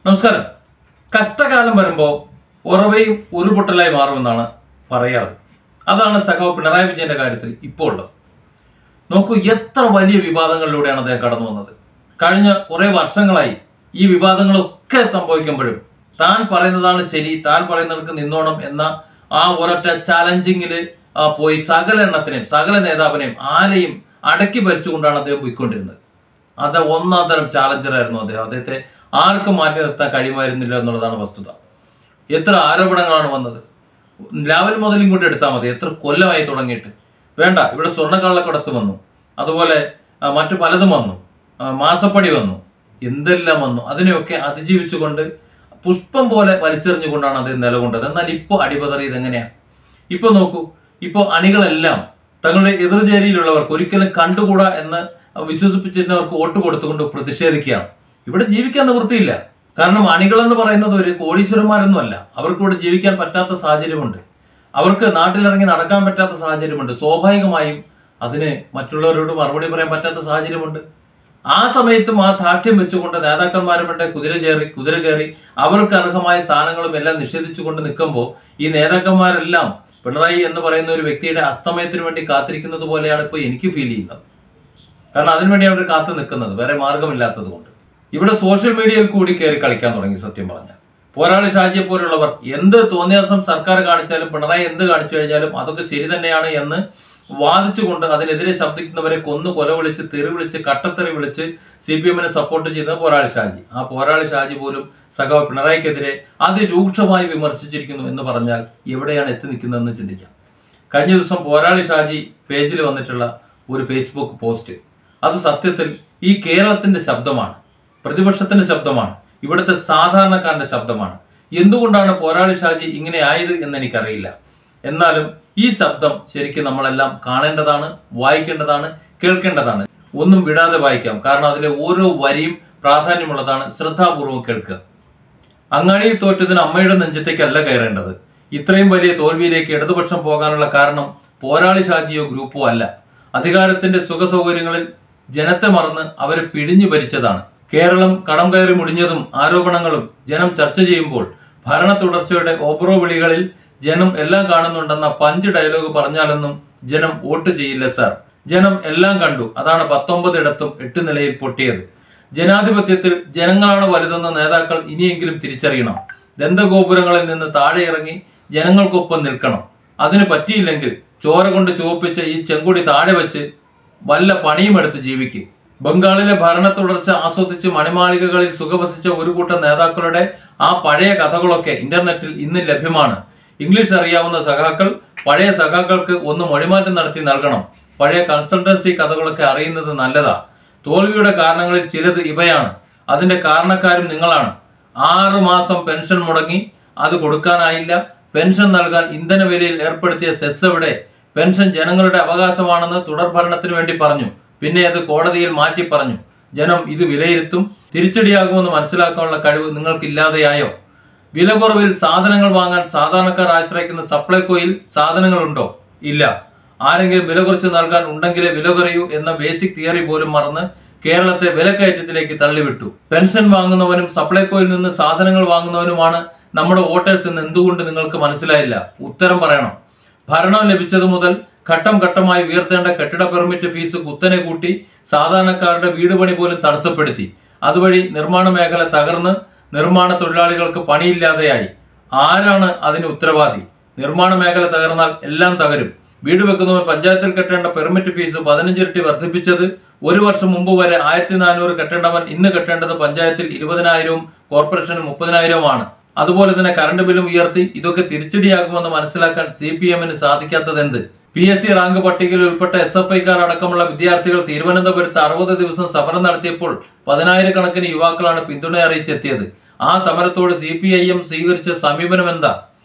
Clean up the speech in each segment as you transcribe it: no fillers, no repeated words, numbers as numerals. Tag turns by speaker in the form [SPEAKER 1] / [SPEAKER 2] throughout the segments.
[SPEAKER 1] നമസ്കാരം. കഷ്ടകാലം വരുമ്പോൾ ഉറവയും ഉരുൾപൊട്ടലായി മാറുമെന്നാണ് പറയാറ്. അതാണ് സഖാവ് പിണറായി വിജയന്റെ കാര്യത്തിൽ ഇപ്പോൾ ഉള്ളത്. നോക്കൂ, എത്ര വലിയ വിവാദങ്ങളിലൂടെയാണ് അദ്ദേഹം കടന്നു വന്നത്. കഴിഞ്ഞ കുറെ വർഷങ്ങളായി ഈ വിവാദങ്ങളൊക്കെ സംഭവിക്കുമ്പോഴും താൻ പറയുന്നതാണ് ശരി, താൻ പറയുന്നവർക്ക് നിന്നോണം എന്ന ആ ഒരൊറ്റ ചാലഞ്ചിങ്ങിൽ പോയി സകല എണ്ണത്തിനെയും സകല നേതാവിനെയും ആരെയും അടക്കി ഭരിച്ചുകൊണ്ടാണ് അദ്ദേഹം പോയിക്കൊണ്ടിരുന്നത്. അത് ഒന്നാം തരം ചാലഞ്ചറായിരുന്നു അദ്ദേഹം. അദ്ദേഹത്തെ ആർക്കും മാറ്റി നിർത്താൻ കഴിയുമായിരുന്നില്ല എന്നുള്ളതാണ് വസ്തുത. എത്ര ആരോപണങ്ങളാണ് വന്നത്. ലാവൽ മുതലും കൊണ്ട് എടുത്താൽ മതി. എത്ര കൊല്ലമായി തുടങ്ങിയിട്ട്. വേണ്ട, ഇവിടെ സ്വർണ്ണക്കള്ളക്കടത്ത് വന്നു, അതുപോലെ മറ്റു പലതും വന്നു, മാസപ്പടി വന്നു, എന്തെല്ലാം വന്നു. അതിനെയൊക്കെ അതിജീവിച്ചുകൊണ്ട് പുഷ്പം പോലെ വലിച്ചെറിഞ്ഞുകൊണ്ടാണ് അദ്ദേഹം നിലകൊണ്ടത്. എന്നാൽ ഇപ്പോൾ അടിപതറിയത് എങ്ങനെയാ? ഇപ്പൊ നോക്കൂ, ഇപ്പോൾ അണികളെല്ലാം തങ്ങളുടെ എതിർചേരിയിലുള്ളവർക്ക് ഒരിക്കലും കണ്ടുകൂടാ എന്ന് വിശ്വസിപ്പിച്ചിരുന്നവർക്ക് വോട്ട് കൊടുത്തുകൊണ്ട് പ്രതിഷേധിക്കുകയാണ്. ഇവിടെ ജീവിക്കാൻ നിവൃത്തിയില്ല. കാരണം അണികളെന്ന് പറയുന്നത് ഒരു കോടീശ്വരന്മാരൊന്നുമല്ല. അവർക്ക് ഇവിടെ ജീവിക്കാൻ പറ്റാത്ത സാഹചര്യമുണ്ട്. അവർക്ക് നാട്ടിലിറങ്ങി നടക്കാൻ പറ്റാത്ത സാഹചര്യമുണ്ട്. സ്വാഭാവികമായും അതിന് മറ്റുള്ളവരോട് മറുപടി പറയാൻ പറ്റാത്ത സാഹചര്യമുണ്ട്. ആ സമയത്തും ആ ദാർഢ്യം വെച്ചുകൊണ്ട് നേതാക്കന്മാരുടെ കുതിര കയറി അവർക്ക് അർഹമായ സ്ഥാനങ്ങളും എല്ലാം നിഷേധിച്ചുകൊണ്ട് നിൽക്കുമ്പോൾ ഈ നേതാക്കന്മാരെല്ലാം പിണറായി എന്ന് പറയുന്ന ഒരു വ്യക്തിയുടെ അസ്തമയത്തിന് വേണ്ടി കാത്തിരിക്കുന്നത് പോലെയാണ് ഇപ്പോൾ എനിക്ക് ഫീൽ ചെയ്യുന്നത്. കാരണം അതിനുവേണ്ടിയാണ് അവർ കാത്തു നിൽക്കുന്നത്, വേറെ മാർഗമില്ലാത്തത് കൊണ്ട്. ഇവിടെ സോഷ്യൽ മീഡിയയിൽ കൂടി കയറി കളിക്കാൻ തുടങ്ങി. സത്യം പറഞ്ഞാൽ പോരാളി ഷാജിയെ പോലുള്ളവർ എന്ത് തോന്നിയാസം സർക്കാർ കാണിച്ചാലും പിണറായി എന്ത് കാണിച്ചു കഴിഞ്ഞാലും അതൊക്കെ ശരി തന്നെയാണ് എന്ന് വാദിച്ചുകൊണ്ട് അതിനെതിരെ ശബ്ദിക്കുന്നവരെ കൊന്നു കൊല വിളിച്ച് തെറി വിളിച്ച് കട്ടത്തെറി വിളിച്ച് CPM-നെ സപ്പോർട്ട് ചെയ്യുന്ന പോരാളി ഷാജി. ആ പോരാളി ഷാജി പോലും സഖാവ് പിണറായിക്കെതിരെ അതിരൂക്ഷമായി വിമർശിച്ചിരിക്കുന്നു എന്ന് പറഞ്ഞാൽ എവിടെയാണ് എത്തി നിൽക്കുന്നതെന്ന് ചിന്തിക്കാം. കഴിഞ്ഞ ദിവസം പോരാളി ഷാജി പേജിൽ വന്നിട്ടുള്ള ഒരു ഫേസ്ബുക്ക് പോസ്റ്റ്, അത് സത്യത്തിൽ ഈ കേരളത്തിന്റെ ശബ്ദമാണ്, പ്രതിപക്ഷത്തിന്റെ ശബ്ദമാണ്, ഇവിടുത്തെ സാധാരണക്കാരന്റെ ശബ്ദമാണ്. എന്തുകൊണ്ടാണ് പോരാളി ഷാജി ഇങ്ങനെ ആയത് എന്ന് എനിക്കറിയില്ല. എന്നാലും ഈ ശബ്ദം ശരിക്കും നമ്മളെല്ലാം കാണേണ്ടതാണ്, വായിക്കേണ്ടതാണ്, കേൾക്കേണ്ടതാണ്. ഒന്നും വിടാതെ വായിക്കാം. കാരണം അതിലെ ഓരോ വരിയും പ്രാധാന്യമുള്ളതാണ്. ശ്രദ്ധാപൂർവം കേൾക്കുക. അങ്ങാടിയിൽ തോറ്റതിന് അമ്മയുടെ നെഞ്ചത്തേക്കല്ല കയറേണ്ടത്. ഇത്രയും വലിയ തോൽവിയിലേക്ക് ഇടതുപക്ഷം പോകാനുള്ള കാരണം പോരാളി ഷാജിയോ ഗ്രൂപ്പോ അല്ല. അധികാരത്തിന്റെ സുഖസൗകര്യങ്ങളിൽ ജനത്തെ മറന്ന് അവരെ പിടിഞ്ഞു ഭരിച്ചതാണ്. കേരളം കടം കയറി മുടിഞ്ഞതും ആരോപണങ്ങളും ജനം ചർച്ച ചെയ്യുമ്പോൾ ഭരണ തുടർച്ചയുടെ ഓബ്രോ വിളികളിൽ ജനം എല്ലാം കാണുന്നുണ്ടെന്ന പഞ്ച് ഡയലോഗ് പറഞ്ഞാലൊന്നും ജനം വോട്ട് ചെയ്യില്ല സാർ. ജനം എല്ലാം കണ്ടു. അതാണ് 19 ഇടത്തും 8 നിലയിൽ പൊട്ടിയത്. ജനാധിപത്യത്തിൽ ജനങ്ങളാണ് വലുതെന്ന് നേതാക്കൾ ഇനിയെങ്കിലും തിരിച്ചറിയണം. ദന്തഗോപുരങ്ങളിൽ നിന്ന് താഴെ ഇറങ്ങി ജനങ്ങൾക്കൊപ്പം നിൽക്കണം. അതിന് പറ്റിയില്ലെങ്കിൽ ചോര കൊണ്ട് ചുവപ്പിച്ച ഈ ചെങ്കൊടി താഴെ വെച്ച് വല്ല പണിയുമെടുത്ത് ജീവിക്കും. ബംഗാളിലെ ഭരണ തുടർച്ച ആസ്വദിച്ച് മണിമാളികകളിൽ സുഖവസിച്ച ഒരു കൂട്ടം നേതാക്കളുടെ ആ പഴയ കഥകളൊക്കെ ഇന്റർനെറ്റിൽ ഇന്ന് ലഭ്യമാണ്. ഇംഗ്ലീഷ് അറിയാവുന്ന സഖാക്കൾ പഴയ സഖാക്കൾക്ക് ഒന്ന് മൊഴിമാറ്റം നടത്തി നൽകണം. പഴയ കൺസൾട്ടൻസി കഥകളൊക്കെ അറിയുന്നത് നല്ലതാ. തോൽവിയുടെ കാരണങ്ങളിൽ ചിലത് ഇവയാണ്. അതിന്റെ കാരണക്കാരും നിങ്ങളാണ്. 6 മാസം പെൻഷൻ മുടങ്ങി, അത് കൊടുക്കാനായില്ല. പെൻഷൻ നൽകാൻ ഇന്ധന വിലയിൽ ഏർപ്പെടുത്തിയ സെസ് എവിടെ? പെൻഷൻ ജനങ്ങളുടെ അവകാശമാണെന്ന് തുടർ ഭരണത്തിന് വേണ്ടി പറഞ്ഞു. പിന്നെ അത് കോടതിയിൽ മാറ്റി പറഞ്ഞു. ജനം ഇത് വിലയിരുത്തും. തിരിച്ചടിയാകുമെന്ന് മനസ്സിലാക്കാനുള്ള കഴിവ് നിങ്ങൾക്കില്ലാതെയായോ? വില കുറവിൽ സാധനങ്ങൾ വാങ്ങാൻ സാധാരണക്കാർ ആശ്രയിക്കുന്ന സപ്ലൈകോയിൽ സാധനങ്ങളുണ്ടോ? ഇല്ല. ആരെങ്കിലും വില കുറച്ച് നൽകാൻ ഉണ്ടെങ്കിലേ വില കുറയൂ എന്ന ബേസിക് തിയറി പോലും മറന്ന് കേരളത്തെ വിലക്കയറ്റത്തിലേക്ക് തള്ളിവിട്ടു. പെൻഷൻ വാങ്ങുന്നവനും സപ്ലൈകോയിൽ നിന്ന് സാധനങ്ങൾ വാങ്ങുന്നവനുമാണ് നമ്മുടെ വോട്ടേഴ്സ് എന്ന് എന്തുകൊണ്ട് നിങ്ങൾക്ക് മനസ്സിലായില്ല? ഉത്തരം പറയണം. ഭരണം ലഭിച്ചതു മുതൽ ഘട്ടം ഘട്ടമായി ഉയർത്തേണ്ട കെട്ടിട പെർമിറ്റ് ഫീസ് കുത്തനെ കൂട്ടി സാധാരണക്കാരുടെ വീട് പണി പോലും തടസ്സപ്പെടുത്തി. അതുവഴി നിർമ്മാണ മേഖല തകർന്ന് നിർമ്മാണ തൊഴിലാളികൾക്ക് പണിയില്ലാതെയായി. ആരാണ് അതിന് ഉത്തരവാദി? നിർമ്മാണ മേഖല തകർന്നാൽ എല്ലാം തകരും. വീട് വെക്കുന്നവർ പഞ്ചായത്തിൽ കെട്ടേണ്ട പെർമിറ്റ് ഫീസ് 15 ഇരട്ടി വർദ്ധിപ്പിച്ചത്. 1 വർഷം മുമ്പ് വരെ 1400 കെട്ടേണ്ടവൻ ഇന്ന് കെട്ടേണ്ടത് പഞ്ചായത്തിൽ 20,000-ഉം കോർപ്പറേഷന് 30,000-ഉമാണ്. അതുപോലെ തന്നെ കറണ്ട് ബില്ലും ഉയർത്തി. ഇതൊക്കെ തിരിച്ചടിയാകുമെന്ന് മനസ്സിലാക്കാൻ CPM-ന് സാധിക്കാത്തതെന്ത്? PSC റാങ്ക് പട്ടികയിൽ ഉൾപ്പെട്ട SFI-ക്കാർ അടക്കമുള്ള വിദ്യാർത്ഥികൾ തിരുവനന്തപുരത്ത് 60 ദിവസം സമരം നടത്തിയപ്പോൾ 10,000 കണക്കിന് യുവാക്കളാണ് പിന്തുണ അറിയിച്ചെത്തിയത്. ആ സമരത്തോട് CPIM സ്വീകരിച്ച സമീപനം എന്താ?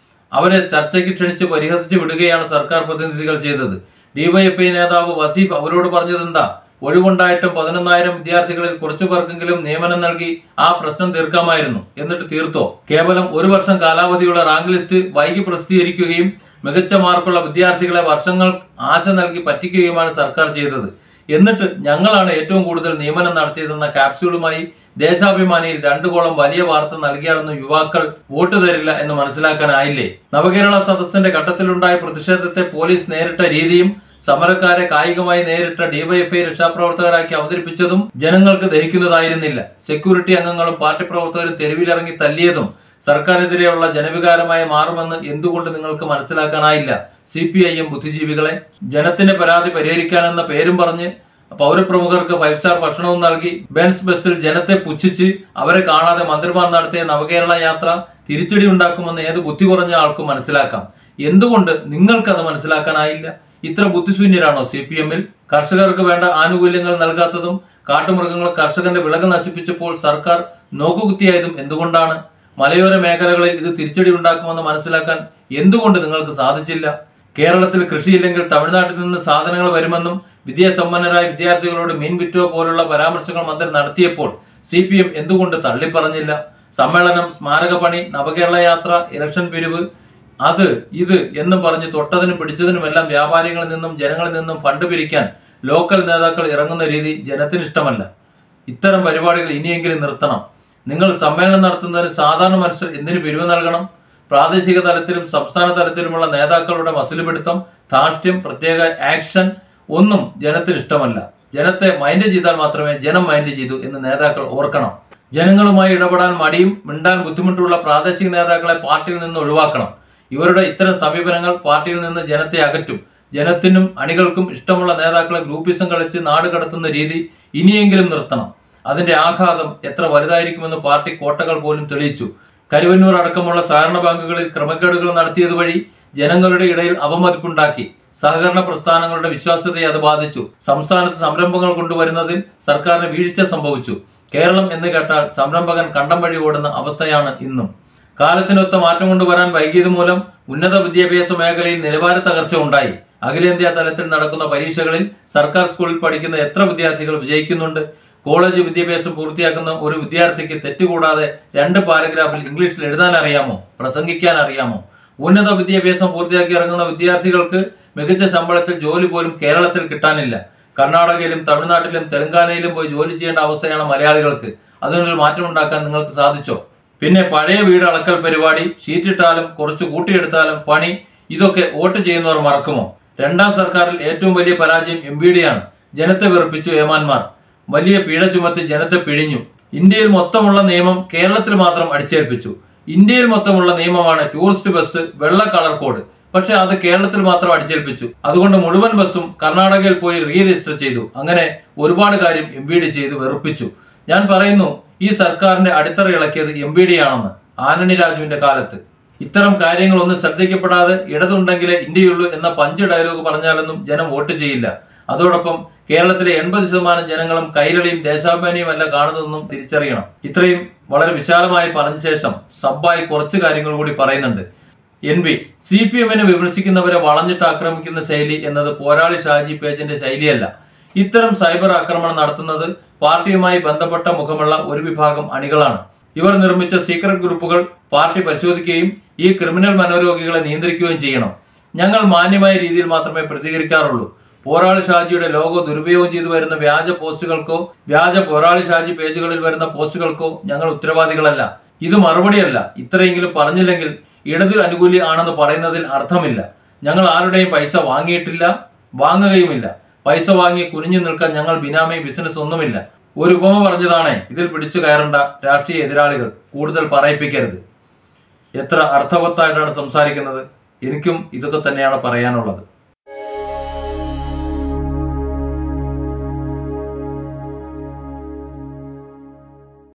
[SPEAKER 1] അവരെ ചർച്ചയ്ക്ക് ക്ഷണിച്ച് പരിഹസിച്ച് വിടുകയാണ് സർക്കാർ പ്രതിനിധികൾ ചെയ്തത്. DYFI നേതാവ് വസീഫ് അവരോട് പറഞ്ഞതെന്താ? ഒഴിവുണ്ടായിട്ടും 11,000 വിദ്യാർത്ഥികളിൽ കുറച്ചു പേർക്കെങ്കിലും നിയമനം നൽകി ആ പ്രശ്നം തീർക്കാമായിരുന്നു. എന്നിട്ട് തീർത്തോ? കേവലം 1 വർഷം കാലാവധിയുള്ള റാങ്ക് ലിസ്റ്റ് വൈകി പ്രസിദ്ധീകരിക്കുകയും മികച്ച മാർക്കുള്ള വിദ്യാർത്ഥികളെ വർഷങ്ങൾ ആശ നൽകി പറ്റിക്കുകയുമാണ് സർക്കാർ ചെയ്തത്. എന്നിട്ട് ഞങ്ങളാണ് ഏറ്റവും കൂടുതൽ നിയമനം നടത്തിയതെന്ന ക്യാപ്സ്യൂളുമായി ദേശാഭിമാനിയിൽ 2 കോളം വലിയ വാർത്ത നൽകിയാലൊന്നും യുവാക്കൾ വോട്ട് തരില്ല എന്ന് മനസ്സിലാക്കാനായില്ലേ? നവകേരള സദസ്സിന്റെ ഘട്ടത്തിലുണ്ടായ പ്രതിഷേധത്തെ പോലീസ് നേരിട്ട രീതിയും സമരക്കാരെ കായികമായി നേരിട്ട ഡിവൈഎഫ്ഐ രക്ഷാപ്രവർത്തകരാക്കി അവതരിപ്പിച്ചതും ജനങ്ങൾക്ക് ദഹിക്കുന്നതായിരുന്നില്ല. സെക്യൂരിറ്റി അംഗങ്ങളും പാർട്ടി പ്രവർത്തകരും തെരുവിലിറങ്ങി തല്ലിയതും സർക്കാരിനെതിരെയുള്ള ജനവികാരമായി മാറുമെന്ന് എന്തുകൊണ്ട് നിങ്ങൾക്ക് മനസ്സിലാക്കാനായില്ല? CPIM ബുദ്ധിജീവികളെ, ജനത്തിന്റെ പരാതി പരിഹരിക്കാനെന്ന പേരും പറഞ്ഞ് പൗരപ്രമുഖർക്ക് 5 സ്റ്റാർ ഭക്ഷണവും നൽകി ബെൻസ് ബസ്സിൽ ജനത്തെ പുച്ഛിച്ച് അവരെ കാണാതെ മന്ത്രിമാർ നടത്തിയ നവകേരള യാത്ര തിരിച്ചടി ഉണ്ടാക്കുമെന്ന് ഏത് ബുദ്ധി കുറഞ്ഞ ആൾക്കും മനസ്സിലാക്കാം. എന്തുകൊണ്ട് നിങ്ങൾക്കത് മനസ്സിലാക്കാനായില്ല? ഇത്ര ബുദ്ധിശൂന്യരാണോ CPM-ൽ? കർഷകർക്ക് വേണ്ട ആനുകൂല്യങ്ങൾ നൽകാത്തതും കാട്ടുമൃഗങ്ങൾ കർഷകന്റെ വിളകൾ നശിപ്പിച്ചപ്പോൾ സർക്കാർ നോക്കുകുത്തിയായതും എന്തുകൊണ്ടാണ്? മലയോര മേഖലകളിൽ ഇത് തിരിച്ചടി ഉണ്ടാക്കുമെന്ന് മനസ്സിലാക്കാൻ എന്തുകൊണ്ട് നിങ്ങൾക്ക് സാധിച്ചില്ല? കേരളത്തിൽ കൃഷിയില്ലെങ്കിൽ തമിഴ്നാട്ടിൽ നിന്ന് സാധനങ്ങൾ വരുമെന്നും വിദ്യാസമ്പന്നരായ വിദ്യാർത്ഥികളോട് മീൻ വിറ്റോ പോലുള്ള പരാമർശങ്ങൾ മന്ത്രി നടത്തിയപ്പോൾ CPM എന്തുകൊണ്ട് തള്ളിപ്പറഞ്ഞില്ല? സമ്മേളനം, സ്മാരക പണി, നവകേരള യാത്ര, ഇലക്ഷൻ പിരിവ്, അത് ഇത് എന്നും പറഞ്ഞ് തൊട്ടതിനും പിടിച്ചതിനുമെല്ലാം വ്യാപാരികളിൽ നിന്നും ജനങ്ങളിൽ നിന്നും ഫണ്ട് പിരിക്കാൻ ലോക്കൽ നേതാക്കൾ ഇറങ്ങുന്ന രീതി ജനത്തിന് ഇഷ്ടമല്ല. ഇത്തരം പരിപാടികൾ ഇനിയെങ്കിലും നിർത്തണം. നിങ്ങൾ സമ്മേളനം നടത്തുന്നതിന് സാധാരണ മനുഷ്യർ എന്തിനു പിരിവ് നൽകണം? പ്രാദേശിക തലത്തിലും സംസ്ഥാന തലത്തിലുമുള്ള നേതാക്കളുടെ മസിലുപിടുത്തം, ധാർഷ്ട്യം, പ്രത്യേക ആക്ഷൻ ഒന്നും ജനത്തിന് ഇഷ്ടമല്ല. ജനത്തെ മൈൻഡ് ചെയ്താൽ മാത്രമേ ജനം മൈൻഡ് ചെയ്തു എന്ന് നേതാക്കൾ ഓർക്കണം. ജനങ്ങളുമായി ഇടപെടാൻ മടിയും മിണ്ടാൻ ബുദ്ധിമുട്ടുള്ള പ്രാദേശിക നേതാക്കളെ പാർട്ടിയിൽ നിന്ന് ഒഴിവാക്കണം. ഇവരുടെ ഇത്തരം സമീപനങ്ങൾ പാർട്ടിയിൽ നിന്ന് ജനത്തെ അകറ്റും. ജനത്തിനും അണികൾക്കും ഇഷ്ടമുള്ള നേതാക്കളെ ഗ്രൂപ്പിസം കളിച്ച് നാട് കടത്തുന്ന രീതി ഇനിയെങ്കിലും നിർത്തണം. അതിന്റെ ആഘാതം എത്ര വലുതായിരിക്കുമെന്ന് പാർട്ടി കോട്ടകൾ പോലും തെളിയിച്ചു. കരുവന്നൂർ അടക്കമുള്ള സഹകരണ ബാങ്കുകളിൽ ക്രമക്കേടുകൾ നടത്തിയത് വഴി ജനങ്ങളുടെ ഇടയിൽ അപമതിപ്പുണ്ടാക്കി. സഹകരണ പ്രസ്ഥാനങ്ങളുടെ വിശ്വാസ്യതയെ അത് ബാധിച്ചു. സംസ്ഥാനത്ത് സംരംഭങ്ങൾ കൊണ്ടുവരുന്നതിൽ സർക്കാരിന് വീഴ്ച സംഭവിച്ചു. കേരളം എന്ന് കേട്ടാൽ സംരംഭകൻ കണ്ടം വഴി ഓടുന്ന അവസ്ഥയാണ് ഇന്നും. കാലത്തിനൊത്ത മാറ്റം കൊണ്ടുവരാൻ വൈകിയത് മൂലം ഉന്നത വിദ്യാഭ്യാസ മേഖലയിൽ നിലവാര തകർച്ച ഉണ്ടായി. അഖിലേന്ത്യാ തലത്തിൽ നടക്കുന്ന പരീക്ഷകളിൽ സർക്കാർ സ്കൂളിൽ പഠിക്കുന്ന എത്ര വിദ്യാർത്ഥികൾ വിജയിക്കുന്നുണ്ട്? കോളേജ് വിദ്യാഭ്യാസം പൂർത്തിയാക്കുന്ന ഒരു വിദ്യാർത്ഥിക്ക് തെറ്റുകൂടാതെ 2 പാരഗ്രാഫിൽ ഇംഗ്ലീഷിൽ എഴുതാൻ അറിയാമോ? പ്രസംഗിക്കാൻ അറിയാമോ? ഉന്നത വിദ്യാഭ്യാസം പൂർത്തിയാക്കി ഇറങ്ങുന്ന വിദ്യാർത്ഥികൾക്ക് മികച്ച ശമ്പളത്തിൽ ജോലി പോലും കേരളത്തിൽ കിട്ടാനില്ല. കർണാടകയിലും തമിഴ്നാട്ടിലും തെലങ്കാനയിലും പോയി ജോലി ചെയ്യേണ്ട അവസ്ഥയാണ് മലയാളികൾക്ക്. അതിനൊരു മാറ്റം ഉണ്ടാക്കാൻ നിങ്ങൾക്ക് സാധിച്ചോ? പിന്നെ പഴയ വീട് അളക്കൽ പരിപാടി, ഷീറ്റിട്ടാലും കുറച്ച് കൂട്ടിയെടുത്താലും പണി, ഇതൊക്കെ വോട്ട് ചെയ്യുന്നവർ മറക്കുമോ? 2ാം സർക്കാരിൽ ഏറ്റവും വലിയ പരാജയം MBD-യാണ്. ജനത്തെ വെറുപ്പിച്ചു ഏമാന്മാർ. വലിയ പിഴ ചുമത്തി ജനത്തെ പിഴിഞ്ഞു. ഇന്ത്യയിൽ മൊത്തമുള്ള നിയമം കേരളത്തിൽ മാത്രം അടിച്ചേൽപ്പിച്ചു. ഇന്ത്യയിൽ മൊത്തമുള്ള നിയമമാണ് ടൂറിസ്റ്റ് ബസ്, വെള്ള കളർ കോഡ്. പക്ഷെ അത് കേരളത്തിൽ മാത്രം അടിച്ചേൽപ്പിച്ചു. അതുകൊണ്ട് മുഴുവൻ ബസ്സും കർണാടകയിൽ പോയി രജിസ്റ്റർ ചെയ്തു. അങ്ങനെ ഒരുപാട് കാര്യം MBD ചെയ്ത് വെറുപ്പിച്ചു. ഞാൻ പറയുന്നു, ഈ സർക്കാരിന്റെ അടിത്തറ ഇളക്കിയത് MBD-ആണെന്ന്. ആന്റണി രാജുവിന്റെ കാലത്ത് ഇത്തരം കാര്യങ്ങളൊന്നും ശ്രദ്ധിക്കപ്പെടാതെ ഇടതുണ്ടെങ്കിലേ ഇന്ത്യയുള്ളൂ എന്ന പഞ്ച് ഡയലോഗ് പറഞ്ഞാലൊന്നും ജനം വോട്ട് ചെയ്യില്ല. അതോടൊപ്പം കേരളത്തിലെ 80% ജനങ്ങളും കൈരളിയും ദേശാഭിമാനിയും അല്ല കാണുന്നതെന്നും തിരിച്ചറിയണം. ഇത്രയും വളരെ വിശാലമായി പറഞ്ഞ ശേഷം സബ്ബായി കുറച്ച് കാര്യങ്ങൾ കൂടി പറയുന്നുണ്ട്. NB CPM-നെ വിമർശിക്കുന്നവരെ വളഞ്ഞിട്ട് ആക്രമിക്കുന്ന ശൈലി എന്നത് പോരാളി ഷാജി പേജിന്റെ ശൈലിയല്ല. ഇത്തരം സൈബർ ആക്രമണം നടത്തുന്നത് പാർട്ടിയുമായി ബന്ധപ്പെട്ട മുഖമുള്ള ഒരു വിഭാഗം അണികളാണ്. ഇവർ നിർമ്മിച്ച സീക്രട്ട് ഗ്രൂപ്പുകൾ പാർട്ടി പരിശോധിക്കുകയും ഈ ക്രിമിനൽ മനോരോഗികളെ നിയന്ത്രിക്കുകയും ചെയ്യണം. ഞങ്ങൾ മാന്യമായ രീതിയിൽ മാത്രമേ പ്രതികരിക്കാറുള്ളൂ. പോരാളി ഷാജിയുടെ ലോഗോ ദുരുപയോഗം ചെയ്തു വരുന്ന വ്യാജ പോസ്റ്റുകൾക്കോ വ്യാജ പോരാളി ഷാജി പേജുകളിൽ വരുന്ന പോസ്റ്റുകൾക്കോ ഞങ്ങൾ ഉത്തരവാദികളല്ല. ഇത് മറുപടിയല്ല. ഇത്രയെങ്കിലും പറഞ്ഞില്ലെങ്കിൽ ഇടത് അനുകൂലി ആണെന്ന് പറയുന്നതിൽ അർത്ഥമില്ല. ഞങ്ങൾ ആരുടെയും പൈസ വാങ്ങിയിട്ടില്ല, വാങ്ങുകയുമില്ല. പൈസ വാങ്ങി കുനിഞ്ഞു നിൽക്കാൻ ഞങ്ങൾ ബിനാമി ബിസിനസ് ഒന്നുമില്ല. ഒരു ഉപമ പറഞ്ഞതാണേ, ഇതിൽ പിടിച്ചു കയറേണ്ട രാഷ്ട്രീയ എതിരാളികൾ. കൂടുതൽ പറയിപ്പിക്കരുത്. എത്ര അർത്ഥവത്തായിട്ടാണ് സംസാരിക്കുന്നത്. എനിക്കും ഇതൊക്കെ തന്നെയാണ് പറയാനുള്ളത്.